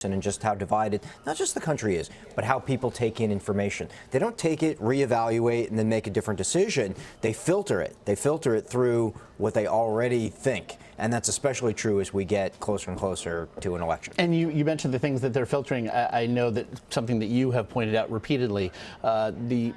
and just how divided, not just the country is, but how people take in information. They don't take it, reevaluate, and then make a different decision. They filter it. They filter it through what they already think. And that's especially true as we get closer and closer to an election. And you mentioned the things that they're filtering. I know that something that you have pointed out repeatedly, the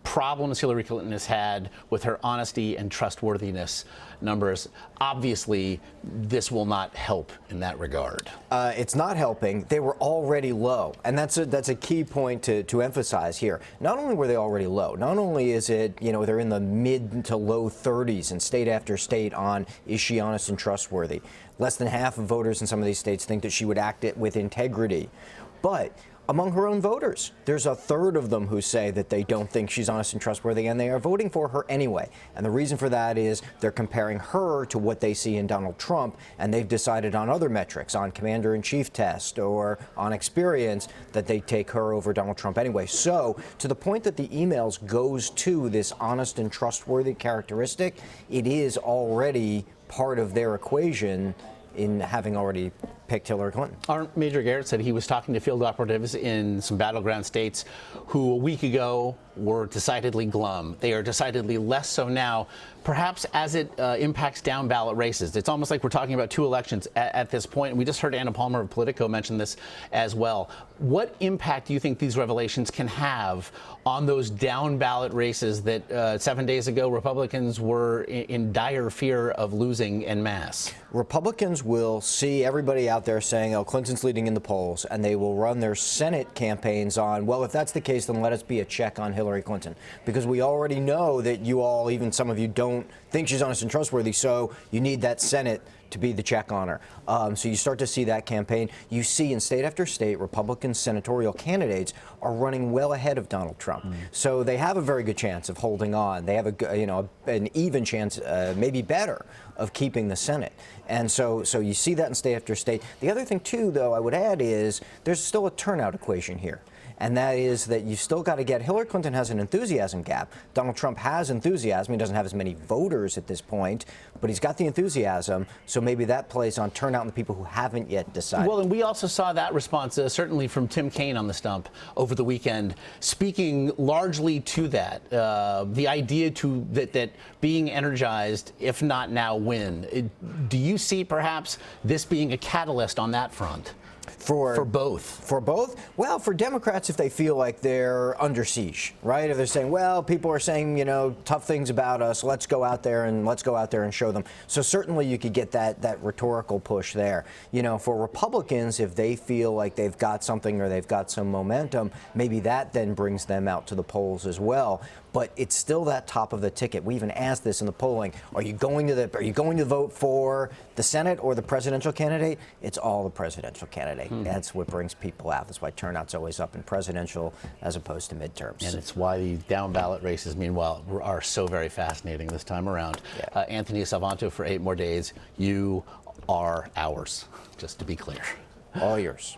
problems Hillary Clinton has had with her honesty and trustworthiness numbers. Obviously, this will not help in that regard. It's not helping. They were already low, and that's a key point to emphasize here. Not only were they already low, not only is it, they're in the mid to low 30s in state after state on is she honest and trustworthy. Less than half of voters in some of these states think that she would act it with integrity. But among her own voters, there's a third of them who say that they don't think she's honest and trustworthy, and they are voting for her anyway. And the reason for that is they're comparing her to what they see in Donald Trump, and they've decided on other metrics, on commander-in-chief test or on experience, that they take her over Donald Trump anyway. So to the point that the emails goes to this honest and trustworthy characteristic, it is already part of their equation in having already picked Hillary Clinton. Our Major Garrett said he was talking to field operatives in some battleground states who a week ago were decidedly glum. They are decidedly less so now, perhaps as it impacts down ballot races. It's almost like we're talking about two elections at this point. And we just heard Anna Palmer of Politico mention this as well. What impact do you think these revelations can have on those down ballot races that 7 days ago Republicans were in dire fear of losing en masse? Republicans will see everybody out there saying, oh, Clinton's leading in the polls, and they will run their Senate campaigns on, well, if that's the case, then let us be a check on Hillary Clinton. Because we already know that you all, even some of you, don't think she's honest and trustworthy, so you need that Senate to be the check on her. So you start to see that campaign. You see in state after state, Republican senatorial candidates are running well ahead of Donald Trump. So they have a very good chance of holding on. They have an even chance, maybe better, of keeping the Senate. And so you see that in state after state. The other thing, too, though, I would add is there's still a turnout equation here. And that is that you still got to get, Hillary Clinton has an enthusiasm gap. Donald Trump has enthusiasm. He doesn't have as many voters at this point, but he's got the enthusiasm. So maybe that plays on turnout and the people who haven't yet decided. Well, and we also saw that response, certainly from Tim Kaine on the stump over the weekend, speaking largely to that, the idea that being energized, if not now, win. Do you see perhaps this being a catalyst on that front? For both? For both? Well, for Democrats, if they feel like they're under siege, right? If they're saying, well, people are saying, tough things about us, let's go out there and show them. So certainly you could get that rhetorical push there. For Republicans, if they feel like they've got something or they've got some momentum, maybe that then brings them out to the polls as well. But it's still that top of the ticket. We even asked this in the polling. Are you going to vote for the Senate or the presidential candidate? It's all the presidential candidate. That's what brings people out. That's why turnout's always up in presidential as opposed to midterms. And it's why the down ballot races, meanwhile, are so very fascinating this time around. Yeah. Anthony Salvanto, for 8 more days. You are ours, just to be clear. All yours.